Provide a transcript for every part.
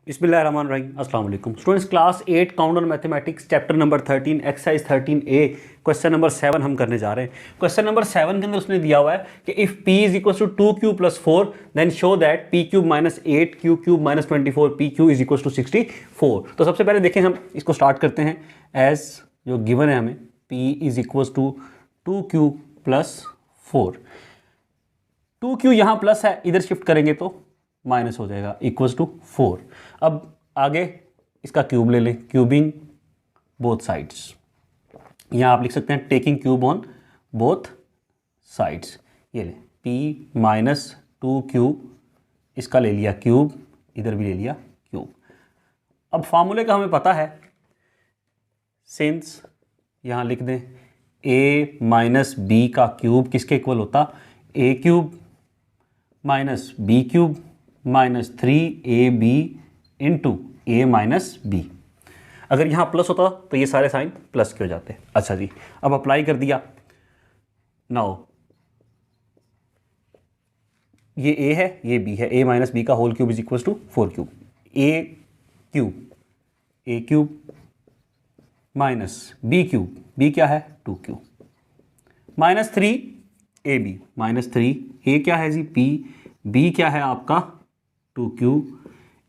बिस्मिल्लाहिर्रहमानिर्रहीम। अस्सलाम वालेकुम students. Class 8 counter mathematics chapter number 13 exercise 13A question number 7 हम करने जा रहे हैं। क्वेश्चन नंबर 7 के अंदर उसने दिया हुआ है कि if p is equal to 2q plus 4 then show that p cube minus 8 q cube minus 24 p q is equal to 64। तो सबसे पहले देखें, हम इसको स्टार्ट करते हैं एज जो गिवन है हमें p is equal to 2q plus 4। 2q यहाँ प्लस है, इधर शिफ्ट करेंगे तो माइनस हो जाएगा इक्वल्स टू 4। अब आगे इसका क्यूब ले लें, क्यूबिंग बोथ साइड्स। यहाँ आप लिख सकते हैं taking cube on both sides. ये लें p माइनस 2q, इसका ले लिया क्यूब, इधर भी ले लिया क्यूब। अब फार्मूले का हमें पता है, सिंस यहाँ लिख दें a माइनस बी का क्यूब किसके इक्वल होता, a cube minus b cube minus 3ab into a minus b. अगर यहाँ प्लस होता तो ये सारे साइन प्लस के हो जाते। अच्छा जी, अब अप्लाई कर दिया। नाउ ये a है, ये b है, a माइनस बी का whole cube is equal to 4 cube. A cube minus b cube, b क्या है 2 क्यूब, माइनस 3ab माइनस 3, ए क्या है जी p, b क्या है आपका 2q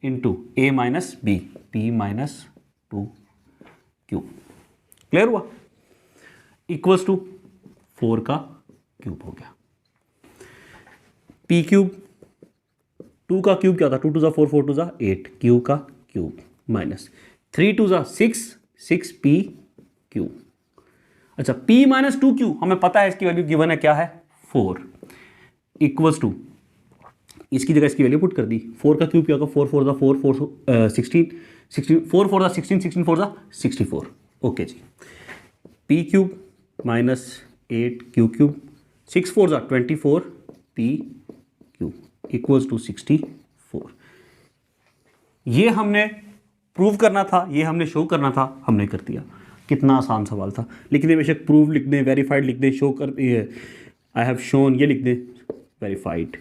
into a minus b, P minus 2q। Clear हुआ? इक्वल्स टू 4 का क्यूब हो गया। p क्यूब, 2 का क्यूब क्या था, 2 टू ज़ा 4, 4 टू ज़ा 8, q का क्यूब माइनस 3 टू ज़ा 6, 6p क्यूब। अच्छा, p माइनस 2q हमें पता है, इसकी वैल्यू गिवन है क्या है 4, इक्वल्स टू इसकी जगह इसकी वैल्यू पुट कर दी। 4 का क्यूब क्या होगा, 4 4 4 4 16 16 4 4 16 16 4 64। ओके जी, p cube minus 8 q cube, 6 4 24 p cube equals to 64। ये हमने प्रूव करना था, ये हमने शो करना था, हमने कर दिया। कितना आसान सवाल था। लिख दें बेशक प्रूव लिख दें, वेरीफाइड लिख दें, शो कर आई हैव शोन ये लिख दें, वेरीफाइड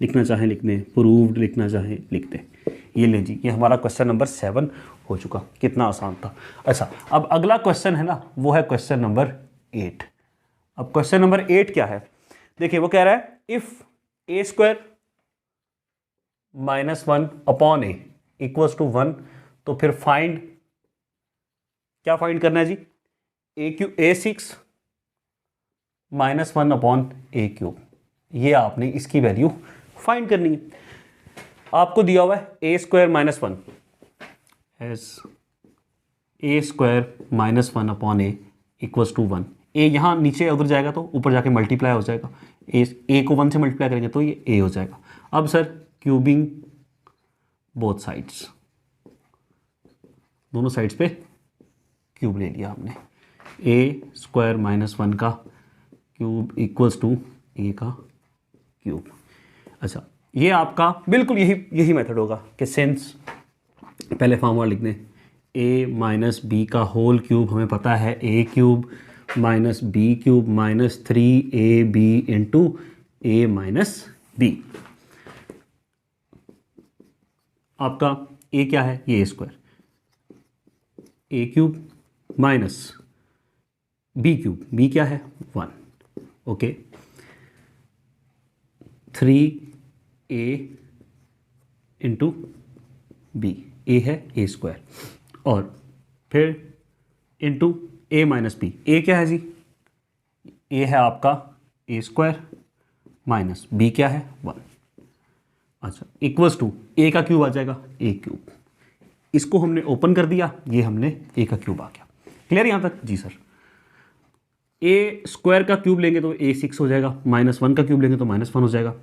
लिखना चाहें लिख दें, प्रूव्ड लिखना चाहें लिख दें। ये लें जी, ये हमारा क्वेश्चन नंबर 7 हो चुका। कितना आसान था। अच्छा, अब अगला क्वेश्चन है ना, वो है क्वेश्चन नंबर 8। अब क्वेश्चन नंबर 8 क्या है, देखिए वो कह रहा है if a square minus 1 upon a equals to 1, तो फिर फाइंड, क्या फाइंड करना है जी, a6 minus 1 upon a cube. ये आपने इसकी वैल्यू फाइंड करनी है। आपको दिया हुआ है a square minus 1 as a square minus 1 upon a equals to 1। A यहाँ नीचे उधर जाएगा तो ऊपर जाके मल्टीप्लाई हो जाएगा, ए को 1 से मल्टीप्लाई करेंगे तो ये ए हो जाएगा। अब सर क्यूबिंग बोथ साइड्स, दोनों साइड्स पे क्यूब ले लिया हमने। ए स्क्वायर माइनस 1 का क्यूब इक्वल्स टू ए का क्यूब। अच्छा, ये आपका बिल्कुल यही मेथड होगा कि सिंस, पहले फॉर्मूला लिख दें, a माइनस बी का होल क्यूब हमें पता है a cube minus b cube minus 3ab into a minus b. आपका a क्या है, ये a square, a cube minus b cube, b क्या है 1, ओके, 3a इंटू बी, ए है ए स्क्वायर, और फिर इंटू ए माइनस बी। ए क्या है जी, ए है आपका ए स्क्वायर माइनस बी क्या है 1। अच्छा, इक्वल्स टू ए का क्यूब आ जाएगा ए क्यूब। इसको हमने ओपन कर दिया, ये हमने ए का क्यूब आ गया। क्लियर यहाँ तक जी सर? ए स्क्वायर का क्यूब लेंगे तो a6 हो जाएगा, माइनस 1 का क्यूब लेंगे तो माइनस 1 हो जाएगा,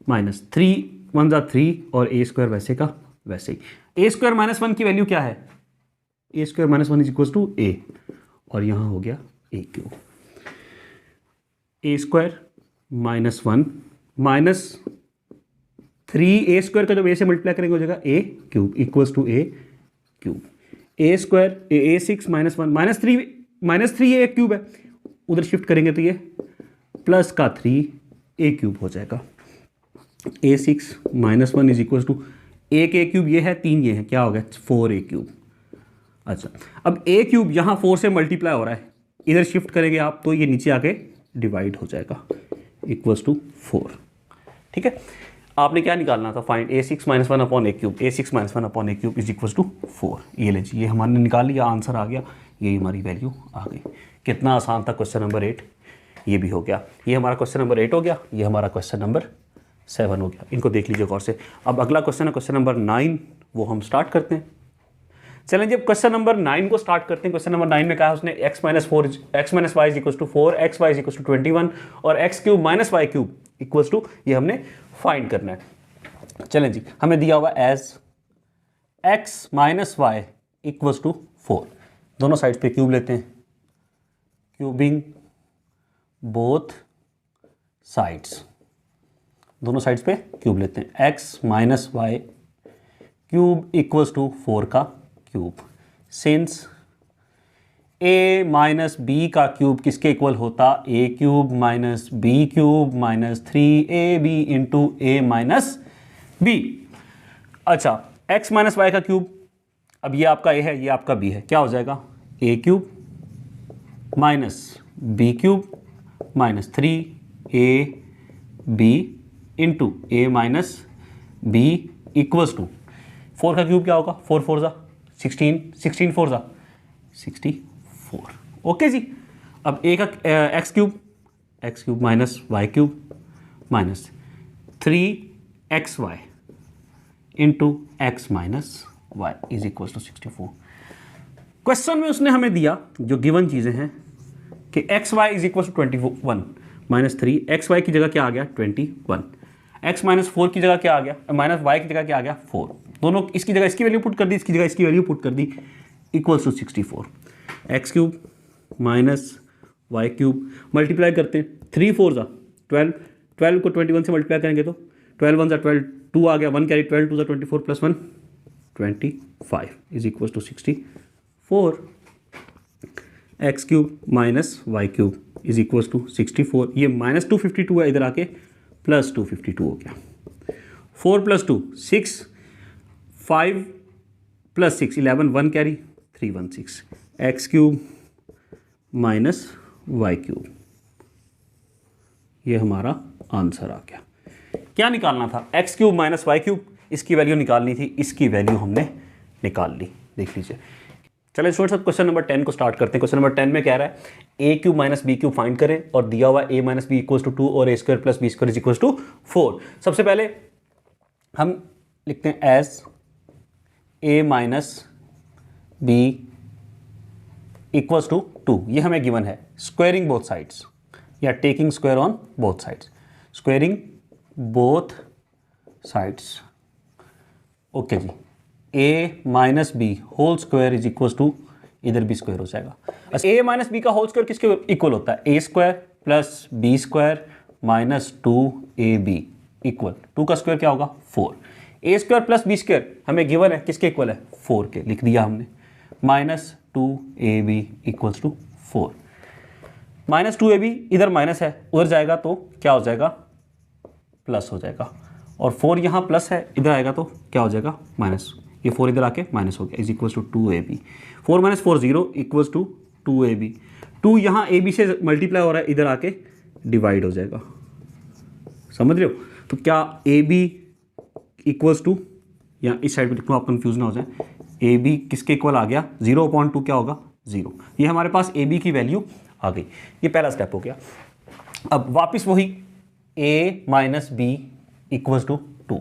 माइनस 3 1 ज़ा 3 और ए स्क्वायर वैसे का वैसे ही। ए स्क्वायर माइनस 1 की वैल्यू क्या है, a square minus 1 is equal to a, और यहाँ हो गया a cube. A square minus 1 minus 3 a square का जब ए से मल्टीप्लाई करेंगे हो जाएगा a cube equals to a cube. A square a6 minus 1 minus 3 a cube है, उधर शिफ्ट करेंगे तो ये प्लस का 3 ए क्यूब हो जाएगा। a6 minus 1 is equal to एक ए क्यूब ये है, 3 ये है, क्या हो गया 4a क्यूब। अच्छा, अब a क्यूब यहाँ 4 से मल्टीप्लाई हो रहा है, इधर शिफ्ट करेंगे आप तो ये नीचे आके डिवाइड हो जाएगा इक्वल्स टू 4। ठीक है, आपने क्या निकालना था, find a6 - 1 upon a cube, a6 - 1 upon a cube is equals to 4। ये लीजिए, ये हमने निकाल लिया, आंसर आ गया, ये हमारी वैल्यू आ गई। कितना आसान था क्वेश्चन नंबर 8, ये भी हो गया। ये हमारा क्वेश्चन नंबर 8 हो गया, ये हमारा क्वेश्चन नंबर 7 हो गया। इनको देख लीजिए गौर से। अब अगला क्वेश्चन है क्वेश्चन नंबर 9, वो हम स्टार्ट करते हैं। चलें, जब क्वेश्चन नंबर 9 को स्टार्ट करते हैं, क्वेश्चन नंबर 9 में कहा है उसने x - y is equal to 4, x y is equal to 21 और x cube minus y cube equals to, ये हमने फाइंड करना है। चलें जी, हमें दिया हुआ as x minus y equals to 4, दोनों साइड्स पे क्यूब लेते हैं, क्यूबिंग बोथ साइड्स, दोनों साइड्स पे क्यूब लेते हैं। x minus y cube equals to 4 का cube, since a minus b का क्यूब किसके इक्वल होता, a cube minus b cube minus 3ab into a minus b. अच्छा, x माइनस वाई का क्यूब, अब ये आपका a है, ये आपका b है, क्या हो जाएगा a cube minus b cube minus 3ab into a minus b equals to 4 का क्यूब क्या होगा, 4 4 जा 16, 16 4 जा 64। ओके जी, अब a का x cube minus y cube minus 3xy into x minus y is equal to 64। Question में उसने हमें दिया जो गिवन चीज़ें हैं कि x y is equal to 21 minus 3, x y की जगह क्या आ गया 21, एक्स माइनस 4 की जगह क्या आ गया, माइनस वाई की जगह क्या आ गया 4, दोनों इसकी जगह इसकी वैल्यू पुट कर दी, इसकी जगह इसकी वैल्यू पुट कर दी, equals to 64। X cube minus y cube multiply करते हैं, 3 4 जा 12, 12 को 21 से मल्टीप्लाई करेंगे तो 12 1 जा 12, 2 आ गया, 1 कैरी 12 2 जा 24 plus 1 25 is equal to 64। X cube minus y cube is equal to 64, ये माइनस 252 है, इधर आके प्लस 252 हो गया, 4 plus 2 6, 5 plus 6 11, 1 carry 316, x cube minus y cube, ये हमारा आंसर आ गया। क्या निकालना था, x cube minus y cube, इसकी वैल्यू निकालनी थी, इसकी वैल्यू हमने निकाल ली, देख लीजिए। चलिए स्टूडेंट्स, अब क्वेश्चन नंबर 10 को स्टार्ट करते हैं। क्वेश्चन नंबर 10 में कह रहा है a cube minus b cube find करें और दिया हुआ a minus b equals to 2 और a square plus b square is equals to 4। सबसे पहले हम लिखते हैं as a minus b equals to 2, ये हमें गिवन है, स्क्वायरिंग बोथ साइड्स या taking square on both sides, squaring both sides. Okay जी, a minus b whole square is equal to, इधर भी स्क्वायर हो जाएगा। अच्छा, a माइनस बी का होल स्क्वायर किसके इक्वल होता है, a square plus b square minus 2ab equal 2 का स्क्वायर क्या होगा 4, a square plus b square हमें गिवन है, किसके इक्वल है 4 के, लिख दिया हमने, minus 2ab equals to 4, minus 2ab इधर माइनस है, उधर जाएगा तो क्या हो जाएगा प्लस हो जाएगा, और 4 यहाँ प्लस है, इधर आएगा तो क्या हो जाएगा माइनस, ये 4 इधर आके माइनस हो गया, is equals to 2ab, 4 minus 4 0 equals to 2ab, 2 यहाँ ab से मल्टीप्लाई हो रहा है, इधर आके डिवाइड हो जाएगा, समझ रहे हो। तो क्या ab इक्वल्स टू, यहाँ इस साइड पे लिखूँ आप कंफ्यूज ना हो जाए, ab किसके इक्वल आ गया 0/2, क्या होगा 0, ये हमारे पास ab की वैल्यू आ गई, ये पहला स्टेप हो गया। अब वापस वही a minus b equals to 2,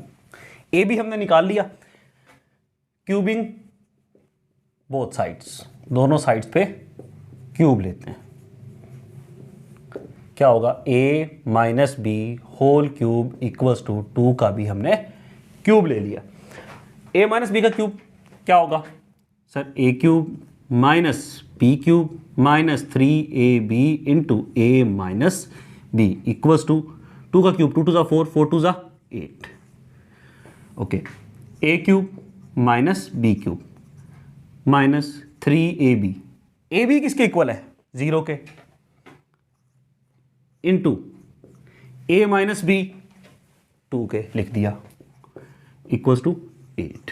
a भी हमने निकाल लिया, क्यूबिंग बोथ साइड्स, दोनों साइड्स पे क्यूब लेते हैं, क्या होगा a minus b whole cube equals to 2 का भी हमने क्यूब ले लिया। a माइनस बी का क्यूब क्या होगा sir, a cube minus b cube minus 3ab into a minus b equals to 2 का क्यूब 2 2 जा 4, 4 2 जा 8, okay, a cube minus b cube minus 3ab, ab किसके इक्वल है 0 के, इंटू a माइनस बी 2 के, लिख दिया, equals to 8,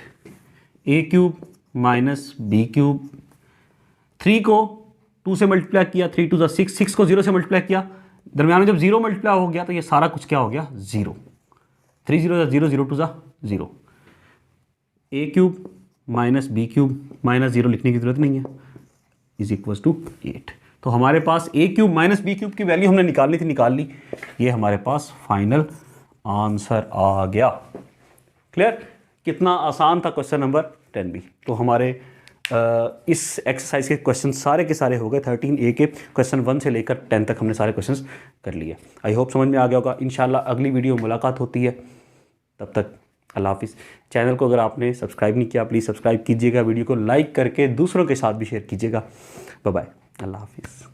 a cube minus b cube, 3 को 2 से मल्टीप्लाई किया, 3 2 6, 6 को 0 से मल्टीप्लाई किया, दरम्यान में जब 0 मल्टीप्लाई हो गया तो ये सारा कुछ क्या हो गया 0, 3 0 0 0 2 0, a cube minus b cube minus 0 लिखने की जरूरत नहीं है, इज इक्वल टू 8। तो हमारे पास ए क्यूब माइनस बी क्यूब की वैल्यू हमने निकालनी थी, निकाल ली, ये हमारे पास फाइनल आंसर आ गया। क्लियर? कितना आसान था क्वेश्चन नंबर 10 भी। तो हमारे इस एक्सरसाइज के क्वेश्चन सारे के सारे हो गए। 13A के क्वेश्चन 1 से लेकर 10 तक हमने सारे क्वेश्चंस कर लिए। आई होप समझ में आ गया होगा। इंशाल्लाह अगली वीडियो मुलाकात होती है, तब तक अल्लाह हाफिज़। चैनल को अगर आपने सब्सक्राइब नहीं किया प्लीज़ सब्सक्राइब कीजिएगा, वीडियो को लाइक करके दूसरों के साथ भी शेयर कीजिएगा। बाय बाय, अल्लाह हाफिज़।